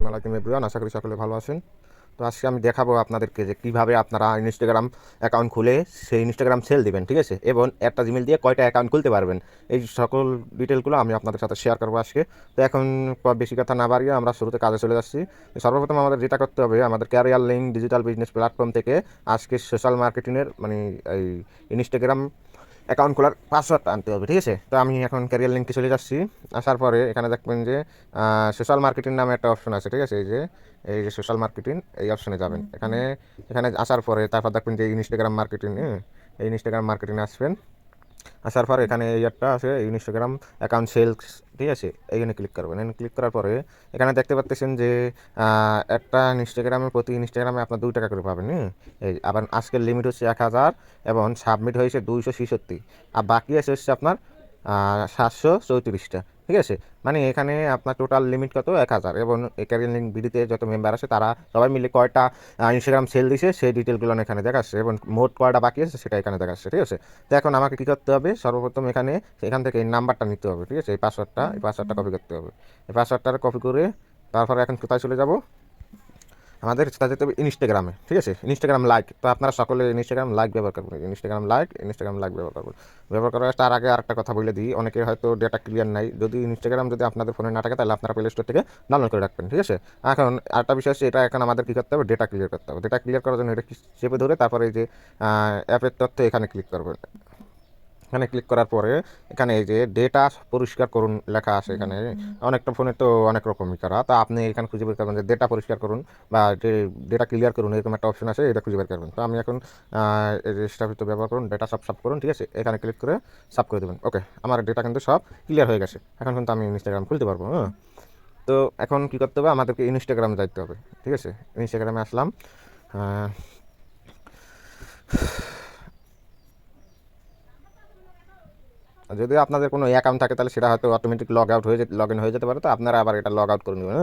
আসসালামু এভরিওয়ান, আশা করি সকলে ভালো আছেন। তো আজকে আমি দেখাবো আপনাদেরকে যে কীভাবে আপনারা ইনস্টাগ্রাম অ্যাকাউন্ট খুলে সেই ইনস্টাগ্রাম সেল দিবেন, ঠিক আছে, এবং একটা জিমেল দিয়ে কয়টা অ্যাকাউন্ট খুলতে পারবেন। এই সকল ডিটেলগুলো আমি আপনাদের সাথে শেয়ার করবো আজকে। তো এখন বেশি কথা না বাড়িয়ে আমরা শুরুতে কাজে চলে যাচ্ছি। সর্বপ্রথম আমাদের যেটা করতে হবে, আমাদের career link digital business platform থেকে আজকে সোশ্যাল মার্কেটিংয়ের এই ইনস্টাগ্রাম অ্যাকাউন্ট খোলার পাসওয়ার্ডটা আনতে হবে, ঠিক আছে। তো আমি এখন ক্যারিয়ার লিঙ্কে চলে যাচ্ছি। আসার পরে এখানে দেখবেন যে সোশ্যাল মার্কেটিং নামে একটা অপশন আছে, ঠিক আছে। এই যে সোশ্যাল মার্কেটিং, এই অপশনে যাবেন। এখানে এখানে আসার পরে তারপর দেখবেন যে ইনস্টাগ্রাম মার্কেটিং, এই ইনস্টাগ্রাম মার্কেটিংয়ে আসবেন। আসার পর এখানে এই একটা আছে ইনস্টাগ্রাম অ্যাকাউন্ট সেলস, ঠিক আছে। এইখানে ক্লিক করবেন। এখানে ক্লিক করার পরে এখানে দেখতে পাচ্ছেন যে একটা প্রতি ইনস্টাগ্রামে আপনার 2 টাকা করে পাবেন। এই আবার আজকের লিমিট হচ্ছে 1000 এবং সাবমিট হয়েছে 266, আর বাকি আছে হচ্ছে আপনার 734টা, ঠিক আছে। মানে এখানে আপনার টোটাল লিমিট কত, 1000। এবং এই ক্যারিয়ার লিঙ্ক বিডিতে যত মেম্বার আছে তারা সবাই মিলে কয়টা ইনস্টাগ্রাম সেল দিছে সেই ডিটেলগুলো এখানে দেখাচ্ছে, এবং মোট কয়টা বাকি আছে সেটা এখানে দেখাচ্ছে, ঠিক আছে। তো এখন আমাকে কী করতে হবে, সর্বপ্রথম এখান থেকে এই নাম্বারটা নিতে হবে, ঠিক আছে। এই পাসওয়ার্ডটা কপি করতে হবে। এই পাসওয়ার্ডটা কপি করে তারপরে এখন কোথায় চলে যাব, আমাদের সেটা যেতে হবে ইনস্টাগ্রামে, ঠিক আছে। ইনস্টাগ্রাম লাইক, তো আপনারা সকলে ইনস্টাগ্রাম লাইক ব্যবহার করবেন। ইনস্টাগ্রাম লাইক ব্যবহার করার তার আগে আরেকটা কথা বলে দিই, অনেকের হয়তো ডেটা ক্লিয়ার নাই। যদি ইনস্টাগ্রাম যদি আপনাদের ফোনে না থাকে তাহলে আপনারা প্লে স্টোর থেকে ডাউনলোড করে রাখবেন, ঠিক আছে। এখন আরেকটা বিষয় হচ্ছে, এটা এখন আমাদের কী করতে হবে, ডেটা ক্লিয়ার করতে হবে। ডেটা ক্লিয়ার করার জন্য এটা চেপে ধরে তারপরে এই যে অ্যাপের তথ্য এখানে ক্লিক করবেন। এখানে ক্লিক করার পরে এখানে এই যে ডেটা পরিষ্কার করুন লেখা আছে। এখানে অনেকটা ফোনে তো অনেক রকমই করা, তো আপনি এখানে খুঁজে বের করবেন যে ডেটা পরিষ্কার করুন বা ডেটা ক্লিয়ার করুন, এরকম একটা অপশন আছে, এটা খুঁজে বের করবেন। তো আমি এখন এই যে স্টাফিত ব্যবহার করুন, ডেটা সব করুন, ঠিক আছে। এখানে ক্লিক করে সাব করে দেবেন। ওকে, আমার ডেটা কিন্তু সব ক্লিয়ার হয়ে গেছে। এখন কিন্তু আমি ইনস্টাগ্রাম খুলতে পারবো। তো এখন কী করতে হবে, আমাদেরকে ইনস্টাগ্রামে যাইতে হবে, ঠিক আছে। ইনস্টাগ্রামে আসলাম। যদি আপনাদের কোনো অ্যাকাউন্ট থাকে তাহলে সেটা হয়তো অটোমেটিক লগ ইন হয়ে যেতে পারে, তো আপনারা আবার এটা লগ আউট করে নেবেন।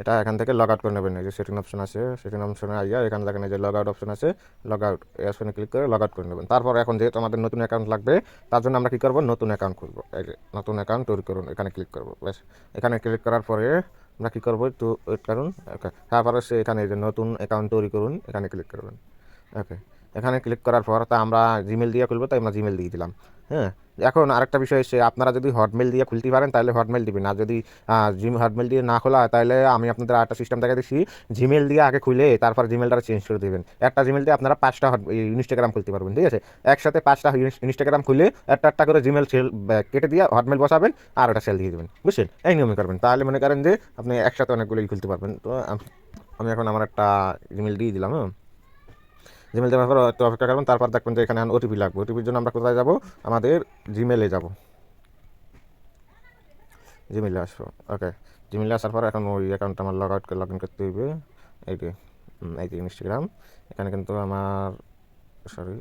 এটা এখান থেকে লগ আউট করে নেবেন। এই যে সেটিং অপশন আছে, সেটিং অপশনে আইয়া এখানে দেখেন এই যে লগ আউট অপশন আছে, লগ আউট এই অপশনে ক্লিক করে লগ আউট করে নেবেন। তারপর এখন যেহেতু আমাদের নতুন অ্যাকাউন্ট লাগবে, তার জন্য আমরা কী করবো, নতুন অ্যাকাউন্ট খুলবো। এই যে নতুন অ্যাকাউন্ট তৈরি করুন, এখানে ক্লিক করবো। ব্যাস, এখানে ক্লিক করার পরে আমরা কী করবো, একটু ওয়েট করুন। ওকে, তারপরে এখানে এই যে নতুন অ্যাকাউন্ট তৈরি করুন, এখানে ক্লিক করবেন। ওকে, এখানে ক্লিক করার পর তা আমরা জিমেল দিয়ে খুলবো, তাই আমরা জিমেল দিয়ে দিলাম। হ্যাঁ, এখন আরেকটা বিষয় হচ্ছে, আপনারা যদি হটমেল দিয়ে খুলতে পারেন তাহলে হটমেল দিবেন, আর যদি হটমেল দিয়ে না খোলা তাহলে আমি আপনাদের আরেকটা সিস্টেম দেখা দিচ্ছি। জিমেল দিয়ে আগে খুলে তারপর জিমেলটা চেঞ্জ করে দেবেন। একটা জিমেল দিয়ে আপনারা 5টা ইনস্টাগ্রাম খুলতে পারবেন, ঠিক আছে। একসাথে 5টা ইনস্টাগ্রাম খুলে একটা করে জিমেল সেল কেটে দিয়ে হটমেল বসাবেন, আর ওটা সেল দিয়ে দেবেন, বুঝছেন। এই নিয়মে করবেন, তাহলে মনে করেন যে আপনি একসাথে অনেকগুলোই খুলতে পারবেন। তো আমি এখন আমার একটা জিমেল দিয়ে দিলাম। জিমেল দেওয়ার পর একটু অপেক্ষা করবেন, তারপর দেখবেন যে এখানে ওটিপি লাগবে। ওটিপির জন্য আমরা কোথায় যাব, আমাদের জিমেলে যাব, জিমেলে আসবো। ওকে, জিমেলে আসার পর এখন ওই অ্যাকাউন্টটা আমার লগ ইন করতে হইবে। এই যে ইনস্টাগ্রাম, এখানে কিন্তু আমার সরি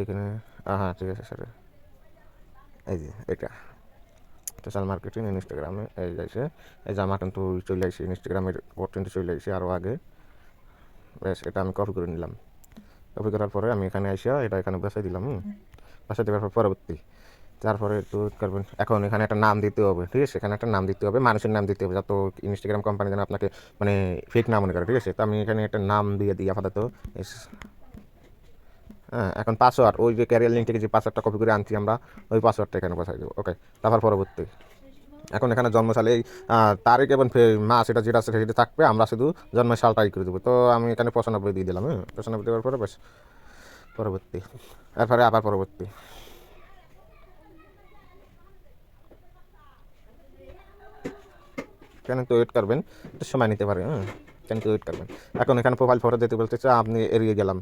এখানে হ্যাঁ ঠিক আছে সরি, এই যে এটা সোশ্যাল মার্কেটিং ইনস্টাগ্রামে এই যাইছে। এই যে আমার কিন্তু চলে আসছে ইনস্টাগ্রামের পর্যন্ত চলে আসছে আরও আগে। বেশ, এটা আমি কপি করে নিলাম। কপি করার পরে আমি এখানে এসে এটা এখানে বসাই দিলাম। বসাই দেওয়ার পর পরবর্তী, তারপরে একটু করবেন। এখন এখানে একটা নাম দিতে হবে, ঠিক আছে। এখানে একটা নাম দিতে হবে, মানুষের নাম দিতে হবে, যাতে ইনস্টাগ্রাম কোম্পানি যেন আপনাকে মানে ফেক না মনে করে, ঠিক আছে। তো আমি এখানে একটা নাম দিয়ে দিই আপাতত। হ্যাঁ, এখন পাসওয়ার্ড, ওই যে ক্যারিয়ার লিঙ্ক থেকে যে পাসওয়ার্ডটা কপি করে আনছি আমরা, ওই পাসওয়ার্ডটা এখানে বসাই দেবো। ওকে, তারপর পরবর্তী, এখন এখানে জন্মসালে এই তারিখ এবং মাস এটা যেটা আছে সেটা থাকবে, আমরা শুধু জন্মের সালটাই করে দেবো। তো আমি এখানে 95 দিয়ে দিলাম। 95 দেওয়ার পরে বেশ পরবর্তী, এরপরে আবার পরবর্তী। কেন তো ওয়েট করবেন, একটু সময় নিতে পারে। কেন তো ওয়েট করবেন। এখন এখানে প্রোফাইল ফটো দিতে বলতেছে, আপনি এড়িয়ে গেলাম।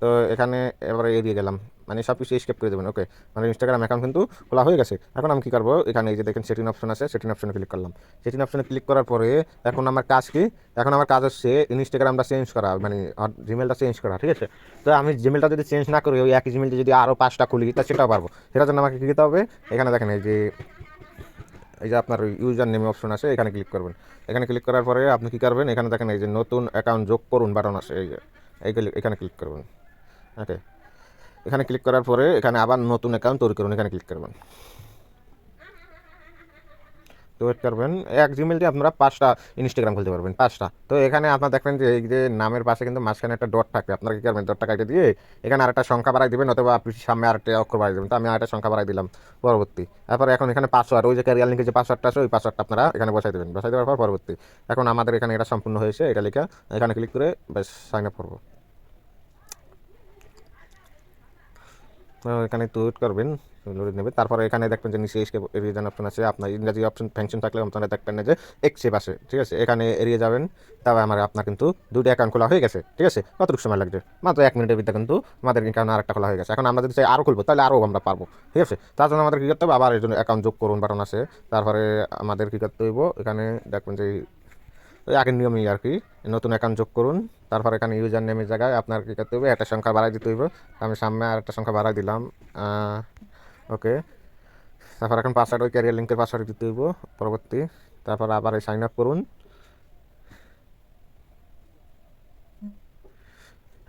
তো এখানে এবারে এড়িয়ে গেলাম, মানে সব কিছু স্কেপ করে দেবেন। ওকে, মানে ইনস্টাগ্রাম অ্যাকাউন্ট কিন্তু খোলা হয়ে গেছে। এখন আমি কী করবো, এখানে এই যে দেখেন সেটিং অপশন আছে, সেটিং অপশনে ক্লিক করলাম। সেটিং অপশনে ক্লিক করার পরে এখন আমার কাজ কি, এখন আমার কাজ হচ্ছে ইনস্টাগ্রামটা চেঞ্জ করা, মানে জিমেলটা চেঞ্জ করা, ঠিক আছে। তো আমি জিমেলটা যদি চেঞ্জ না করি, ওই একই জিমেলটা যদি আরও 5টা খুলি তা সেটাও পারবো। সেটার জন্য আমাকে কী দিতে হবে, এখানে দেখেন এই যে আপনার ইউজার নেম অপশন আছে, এখানে ক্লিক করবেন। এখানে ক্লিক করার পরে আপনি কী করবেন, এখানে দেখেন এই যে নতুন অ্যাকাউন্ট যোগ করুন বাটন আছে, এইগুলি এখানে ক্লিক করবেন। ওকে, এখানে ক্লিক করার পরে এখানে আবার নতুন অ্যাকাউন্ট তৈরি করুন, এখানে ক্লিক করবেন। তো ওয়েট করবেন, এক জিমেল দিয়ে আপনারা 5টা ইনস্টাগ্রাম খুলতে পারবেন, 5টা। তো এখানে আপনার দেখবেন যে এই যে নামের পাশে কিন্তু মাঝখানে একটা ডট থাকবে, আপনারা কি করবেন, ডটটা কাটে দিয়ে এখানে আরেকটা সংখ্যা বাড়াই দিবেন, অথবা আপনি সামনে আরেকটা অক্ষর বাড়াই দেবেন। তো আমি আরেকটা সংখ্যা বাড়াই দিলাম পরবর্তী। তারপরে এখন এখানে পাসওয়ার্ড, ওই যে ক্যারিয়ার লিঙ্কের যে পাসওয়ার্ডটা আছে ওই পাসওয়ার্ডটা আপনারা এখানে বসাই দেবেন, বসাই দেওয়ার পর পরবর্তী। এখন আমাদের এখানে এটা সম্পূর্ণ হয়েছে, এটা লিখে এখানে ক্লিক করে বেশ সাইন আপ করবো। তো এখানে একটু ওয়েট করবেন, লোড নেবে। তারপরে এখানে দেখবেন যে নিচে এসকে রিজন অপশন আছে, আপনার ইংরাজি অপশন ফ্যাংশন থাকলে আপনারা দেখবেন না যে এক্সেপ আসে, ঠিক আছে, এখানে এড়িয়ে যাবেন। তবে আপনার কিন্তু দুটো অ্যাকাউন্ট খোলা হয়ে গেছে, ঠিক আছে। কতটুকু সময় লাগছে, মাত্র 1 মিনিটের ভিতরে কিন্তু আমাদের অ্যাকাউন্ট আরেকটা খোলা হয়ে গেছে। এখন আমরা যদি চাই আরও খুলবো তাহলে আরও আমরা পারবো, ঠিক আছে। তার জন্য আমাদের কী করতে হবে, আবার এই জন্য অ্যাকাউন্ট যোগ করুন বাটন আছে। তারপরে আমাদের কী করতে হইব, এখানে দেখবেন যে ওই আগের নিয়মই আর কি, নতুন অ্যাকাউন্ট যোগ করুন। তারপর এখানে ইউজার নেমের জায়গায় আপনার কী করতে হবে, একটা সংখ্যা বাড়াই দিতে হইব। আমি সামনে আর একটা সংখ্যা বাড়াই দিলাম, ওকে। তারপর এখন পাসওয়ার্ড, ওই ক্যারিয়ার লিঙ্কের পাসওয়ার্ড দিতে হইব পরবর্তী। তারপর আবার এই সাইন আপ করুন,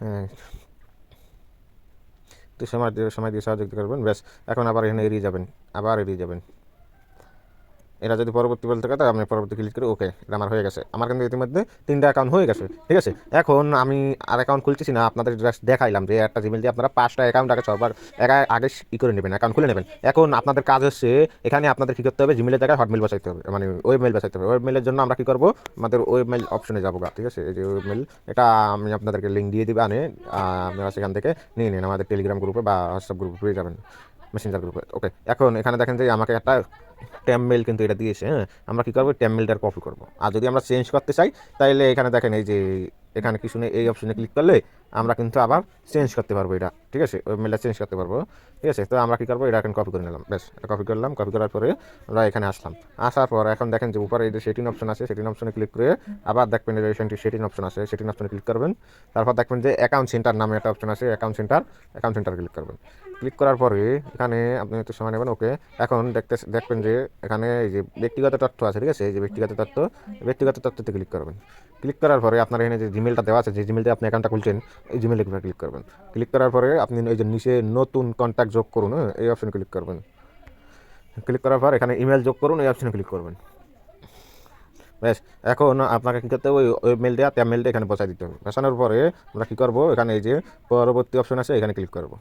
হ্যাঁ। তো সময় দিয়ে সহযোগিতা করবেন, ব্যাস। এখন আবার এখানে এড়িয়ে যাবেন, আবার এড়িয়ে যাবেন। এটা যদি পরবর্তী বলতে কথা, আপনি পরবর্তী ক্লিক করে ওকে, এটা আমার হয়ে গেছে। আমার কিন্তু ইতিমধ্যে 3টা অ্যাকাউন্ট হয়ে গেছে, ঠিক আছে। এখন আমি আর অ্যাকাউন্ট খুলতেছি না, আপনাদের জাস্ট দেখাইলাম যে একটা জিমেল দিয়ে আপনারা 5টা অ্যাকাউন্ট আগে সবার আগে করে নেবেন, অ্যাকাউন্ট খুলে নেবেন। এখন আপনাদের কাজ হচ্ছে এখানে আপনাদের কী করতে হবে, জিমেলের জায়গায় হটমেল বসাইতে হবে, মানে ওয়েব মেল বসাইতে হবে। ওয়েব মেলের জন্য আমরা কী করবো, আমাদের ওয়েব মেল অপশনে যাবো, ঠিক আছে। এই যে ওয়েব মেল, এটা আমি আপনাদেরকে লিঙ্ক দিয়ে দিবে, আপনারা সেখান থেকে নিয়ে নিন, আমাদের টেলিগ্রাম গ্রুপে বা হোয়াটসঅ্যাপ গ্রুপে পেয়ে যাবেন, মেসেঞ্জার গ্রুপে, ওকে। এখন এখানে দেখেন যে আমাকে একটা ট্যাম মেল কিন্তু এটা দিয়েছে, হ্যাঁ। আমরা কী করবো, ট্যাম মেলটার কপি করবো। আর যদি আমরা চেঞ্জ করতে চাই তাহলে এখানে দেখেন এই যে এখানে কিছু নেই, এই অপশনে ক্লিক করলে আমরা কিন্তু আবার চেঞ্জ করতে পারবো এটা, ঠিক আছে, ওই মেলটা চেঞ্জ করতে পারবো, ঠিক আছে। তো আমরা কী করবো, এটা এখন কপি করে নিলাম, বেশ। কপি করলাম, কপি করার পরে আমরা এখানে আসলাম। আসার পর এখন দেখেন যে উপরে এই যে সেটিং অপশন আছে, সেটিং অপশনে ক্লিক করে আবার দেখবেন যে সেটিং অপশন আছে, সেটিং অপশনে ক্লিক করবেন। তারপর দেখবেন যে অ্যাকাউন্ট সেন্টার নামে একটা অপশন আছে, অ্যাকাউন্ট সেন্টার ক্লিক করবেন। ক্লিক করার পরে এখানে আপনি একটু সময় নেবেন, ওকে। এখন দেখবেন যে এখানে এই যে ব্যক্তিগত তথ্য আছে, ঠিক আছে, এই যে ব্যক্তিগত তথ্যতে ক্লিক করবেন। ক্লিক করার পরে আপনার এখানে যে জিমেলটা দেওয়া আছে, যে জিমেলটা আপনি অ্যাকাউন্টটা খুলছেন, এই জিমেলে ক্লিক করবেন। ক্লিক করার পরে আপনি এই যে নিচে নতুন কন্ট্যাক্ট যোগ করুন, এই অপশনে ক্লিক করবেন। ক্লিক করার পর এখানে ইমেল যোগ করুন, এই অপশনে ক্লিক করবেন, ব্যাস। এখন আপনাকে কী করতে হবে, ওই মেল দেওয়া ট্যাব মেলটা এখানে বসাই দিতে হবে। বসানোর পরে আমরা কী করবো, এখানে এই যে পরবর্তী অপশন আছে, এখানে ক্লিক করবো,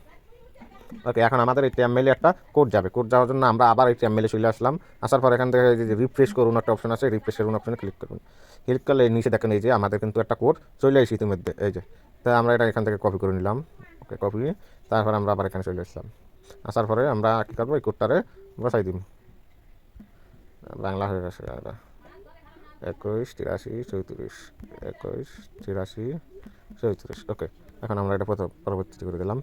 ওকে। এখন আমাদের এই ট্যাব মেলে একটা কোড যাবে, কোড যাওয়ার জন্য আমরা আবার এই ট্যাব মেলে চলে আসলাম। আসার পর এখান থেকে যে রিফ্রেশ করুন একটা অপশন আছে, রিফ্রেশ করুন অপশনে ক্লিক করুন। ক্লিক করলে নিচে দেখেন এই যে আমাদের কিন্তু একটা কোড চলে আসছে ইতিমধ্যে, এই যে। তাই আমরা এটা এখান থেকে কপি করে নিলাম, ওকে, কপি। তারপর আমরা আবার এখানে চলে আসলাম। আসার পরে আমরা কী করবো, এই কোডটারে বসাই দিব, বাংলা হয়ে গেছে, 21 83 34, 21 83 34, ওকে। এখন আমরা এটা পরবর্তীতে করে দিলাম।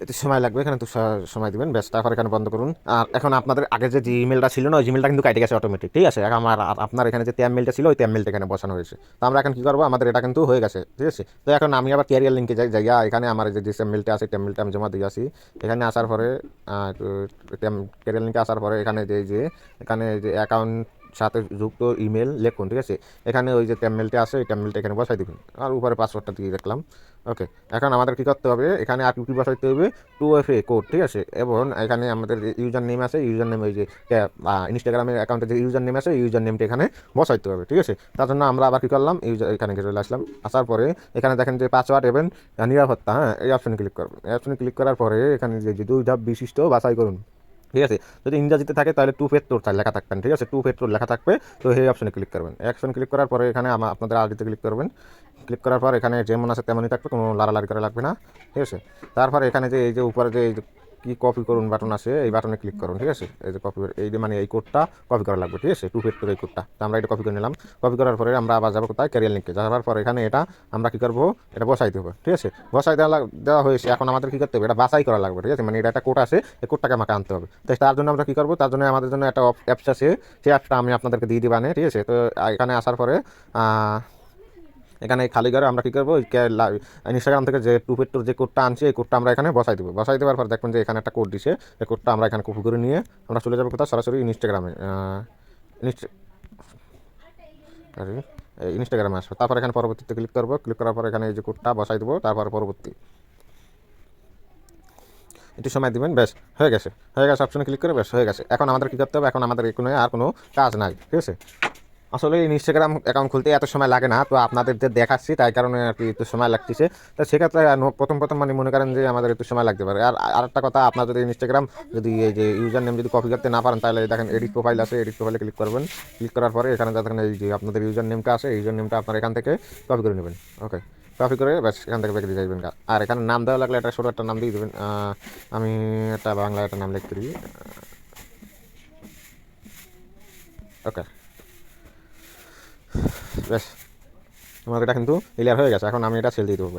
এতে সময় লাগবে, এখানে তো সময় দিবেন, ব্যাস। তারপর এখানে বন্ধ করুন। আর এখন আপনাদের আগে যে ইমেলটা ছিল না, ওই জিমেলটা কিন্তু কেটে গেছে অটোমেটিক, ঠিক আছে। এখন আপনার এখানে যে ট্যাব মেলটা ছিল, ওই ট্যাব মেলটা এখানে বসানো হয়েছে। তো আমরা এখন কী করবো, আমাদের এটা কিন্তু হয়ে গেছে, ঠিক আছে। তো এখন আমি আবার ক্যারিয়ার লিঙ্কে যাই, এখানে আমার যে ট্যাব মেলটা আছে, ট্যাব মেলটা আমি জমা দিয়ে আসি। এখানে আসার পরে ক্যারিয়ার লিঙ্কে আসার পরে এখানে যে অ্যাকাউন্ট সাথে যুক্ত ইমেল লিখুন, ঠিক আছে। এখানে ওই যে ট্যাব মেলটা আছে, এই ট্যাব মেলটা এখানে বসাই দিবেন, আর উপরে পাসওয়ার্ডটা দিয়ে রাখলাম, ওকে। এখন আমাদের কী করতে হবে, এখানে আর কি বসাইতে হবে, 2FA কোড, ঠিক আছে। এবং এখানে আমাদের যে ইউজার নেম আছে, ইউজার নেম ওই যে ইনস্টাগ্রামের অ্যাকাউন্টে যে ইউজার নেম আছে, ইউজার নেমটা এখানে বসাইতে হবে, ঠিক আছে। তার জন্য আমরা আবার কী করলাম, এখানে চলে আসলাম। আসার পরে এখানে দেখেন যে পাসওয়ার্ড এবং নিরাপত্তা, হ্যাঁ, এই অপশনে ক্লিক করবেন। এই অপশনে ক্লিক করার পরে এখানে যে 2 ধাপ বিশিষ্ট বাছাই করুন, ঠিক আছে। যদি ইংরাজিতে থাকে তাহলে 2 ফ্যাক্টর লেখা থাকবেন, ঠিক আছে, 2 ফ্যাক্টর লেখা থাকবে। তো এই অপশনে ক্লিক করবেন। অপশনে ক্লিক করার পরে এখানে আপনাদের আইডিতে ক্লিক করবেন। ক্লিক করার পর এখানে যেমন আছে তেমনই থাকবে, কোনো লাড়ালাড়ি করা লাগবে না, ঠিক আছে। তারপরে এখানে যে এই যে উপরে যে কি কপি করুন বাটন আছে, এই বাটনে ক্লিক করুন, ঠিক আছে। এই যে কপি, এই যে মানে এই কোডটা কপি করা লাগবে, ঠিক আছে, 2 ফ্যাক্টর এই কোডটা। তো আমরা এটা কপি করে নিলাম। কপি করার পরে আমরা আবার যাবো কোথায়, ক্যারিয়ার লিঙ্কে। যাওয়ার পর এখানে এটা আমরা কী করবো, এটা বসাই দেবো, ঠিক আছে। বসাই দেওয়া হয়েছে। এখন আমাদের কী করতে হবে, এটা বাছাই করা লাগবে, ঠিক আছে। মানে এটা একটা কোড আছে, এই কোডটাকে আমাকে আনতে হবে। তো তার জন্য আমরা কী করবো, তার জন্য আমাদের জন্য একটা অ্যাপস আছে, সেই অ্যাপসটা আমি আপনাদেরকে দিয়ে দিবানে, ঠিক আছে। তো এখানে আসার পরে এখানে খালি ঘরে আমরা কী করবো, ইনস্টাগ্রাম থেকে যে 2 ফ্যাক্টর যে কোডটা আনছি, এই কোডটা আমরা এখানে বসাই দেবো। বসাই দেওয়ার পর দেখবেন যে এখানে একটা কোড দিছে, এই কোডটা আমরা এখানে কপি করে নিয়ে আমরা চলে যাবো কোথাও, সরাসরি ইনস্টাগ্রামে আসবো। তারপর এখানে পরবর্তীতে ক্লিক করবো। ক্লিক করার পর এখানে এই যে কোডটা বসাই দেবো, তারপর পরবর্তী। একটু সময় দিবেন, ব্যাস হয়ে গেছে। হয়ে গেছে অপশনে ক্লিক করে ব্যাস হয়ে গেছে। এখন আমাদের কী করতে হবে, এখন আমাদের কোনো আর কোনো কাজ নাই, ঠিক আছে। আসলে ইনস্টাগ্রাম অ্যাকাউন্ট খুলতে এত সময় লাগে না, তো আপনাদের যে দেখাচ্ছি তাই কারণে আর কি একটু সময় লাগতেছে। তো সেক্ষেত্রে প্রথম প্রথম মানে মনে করেন যে আমাদের একটু সময় লাগতে পারে। আর আরেকটা কথা, আপনার যদি ইনস্টাগ্রাম যদি এই যে ইউজার নেম যদি কপি করতে না পারেন, তাহলে দেখেন এডিট প্রোফাইল আছে, এডিট প্রোফাইলে ক্লিক করবেন। ক্লিক করার পরে এখানে দেখেন এই যে আপনাদের ইউজার নেমটা আছে, ইউজার নেমটা আপনার এখান থেকে কপি করে নেবেন। ওকে, কপি করে ব্যাস এখান থেকে বেরিয়ে যাবেন। আর এখানে নাম দেওয়া লাগলে একটা ছোটো একটা নাম দিয়ে দেবেন। আমি একটা বাংলা একটা নাম লিখতে দিই। ওকে, ব্যাস আমার এটা কিন্তু ক্লিয়ার হয়ে গেছে। এখন আমি এটা সেল দিয়ে দেবো।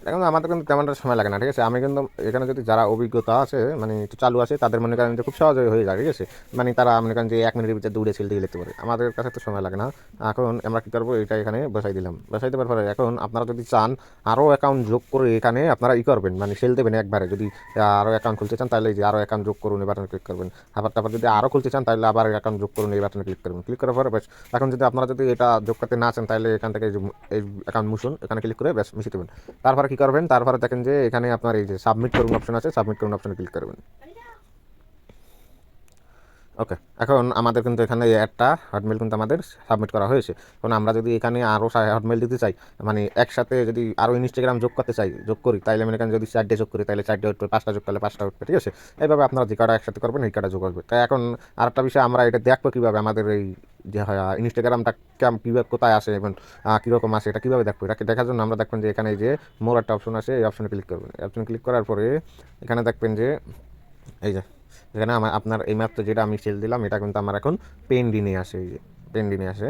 এখন আমাদের কিন্তু তেমন একটা সময় লাগে না, ঠিক আছে। আমি কিন্তু এখানে যদি যারা অভিজ্ঞতা আছে মানে একটু চালু আছে, তাদের মনে করেন যে খুব সহজে হয়ে যায়, ঠিক আছে। মানে তারা মনে করেন যে 1 মিনিটের ভিতরে দৌড়ে সেল দিয়ে লিখতে পারে। আমাদের কাছে তো সময় লাগে না। এখন আমরা কী করবো, এটা এখানে বসাই দিলাম। বসাই দেওয়ার পরে এখন আপনারা যদি চান আরও অ্যাকাউন্ট যোগ করে এখানে আপনারা করবেন, মানে সেল দেবেন একবারে। যদি আরও অ্যাকাউন্ট খুলতে চান তাহলে এই যে আরও অ্যাকাউন্ট যোগ করুন, এই বাটনে ক্লিক করবেন। তারপর যদি আরও খুলতে চান তাহলে আবার অ্যাকাউন্ট যোগ করুন, এই বাটনে ক্লিক করবেন। ক্লিক করার পরে ব্যাস এখন যদি আপনারা যদি এটা যোগ করতে না চান, তাহলে এখান থেকে এই অ্যাকাউন্ট মুছুন, এখানে ক্লিক করে ব্যাস মিশিয়ে দেবেন। তারপরে কী করবেন, তারপরে দেখেন যে এখানে আপনার এই যে সাবমিট করুন অপশন আছে, সাবমিট করুন অপশনে ক্লিক করবেন। ওকে, এখন আমাদের কিন্তু এখানে একটা হটমেল কিন্তু আমাদের সাবমিট করা হয়েছে। এখন আমরা যদি এখানে আরও হটমেল দিতে চাই, মানে একসাথে যদি আরও ইনস্টাগ্রাম যোগ করতে চাই, যোগ করি, তাইলে মানে এখানে যদি 4টে যোগ করি তাহলে 4টে উঠবে, 5টা যোগ করলে 5টা উঠবে, ঠিক আছে। এইভাবে আপনারা যে কটা একসাথে করবেন এই কটা যোগ আসবে। তাই এখন আরেকটা বিষয়, আমরা এটা দেখবো কীভাবে আমাদের এই যে ইনস্টাগ্রামটা কীভাবে কোথায় আসে এবং কীরকম আসে, এটা কীভাবে দেখবো। এটাকে দেখার জন্য আমরা দেখবেন যে এখানে যে মোর একটা অপশন আছে, এই অপশনে ক্লিক করবেন। এই অপশনে ক্লিক করার পরে এখানে দেখবেন যে এই যে এখানে আপনার এই মাত্র যেটা আমি সেল দিলাম, এটা কিন্তু আমার এখন পেন্ডিংয়ে আসে। এই যে পেন্ডিংয়ে আসে,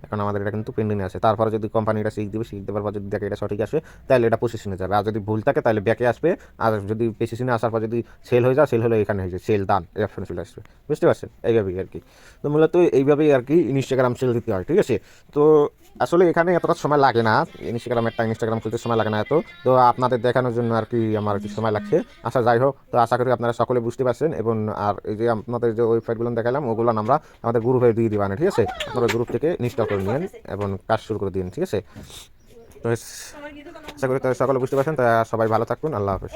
এখন আমাদের এটা কিন্তু পেন্ডিংয়ে আছে। তারপরে যদি কোম্পানিটা শিখ দেওয়ার পর যদি দেখে এটা সঠিক আসে, তাহলে এটা পজিশনে যাবে। আর যদি ভুল থাকে তাহলে ব্যাকে আসবে। আর যদি পজিশনে আসার পর যদি সেল হয়ে যায়, সেল হলে এখানে হয়ে যায় সেল ডান, এই অপশনে চলে আসবে। বুঝতে পারছেন? এইভাবেই আর কি। তো মূলত এইভাবেই আর কি ইনস্টাগ্রাম সেল দিতে হয়, ঠিক আছে। তো আসলে এখানে এতটা সময় লাগে না, ইনস্টাগ্রাম খুলতে সময় লাগে না এত। তো আপনাদের দেখানোর জন্য আর কি আমার একটু সময় লাগছে। আচ্ছা, যাই হোক, তো আশা করি আপনারা সকলে বুঝতে পারছেন। এবং আর এই যে আপনাদের যে ওয়েবসাইটগুলো দেখালাম, ওগুলো আমরা আমাদের গ্রুপে দিয়ে দিবানে, ঠিক আছে। আপনারা গ্রুপ থেকে ইনস্টল করে নিন এবং কাজ শুরু করে দিন, ঠিক আছে। তো আশা করি তো সকলে বুঝতে পারছেন। তো সবাই ভালো থাকুন, আল্লাহ হাফেজ।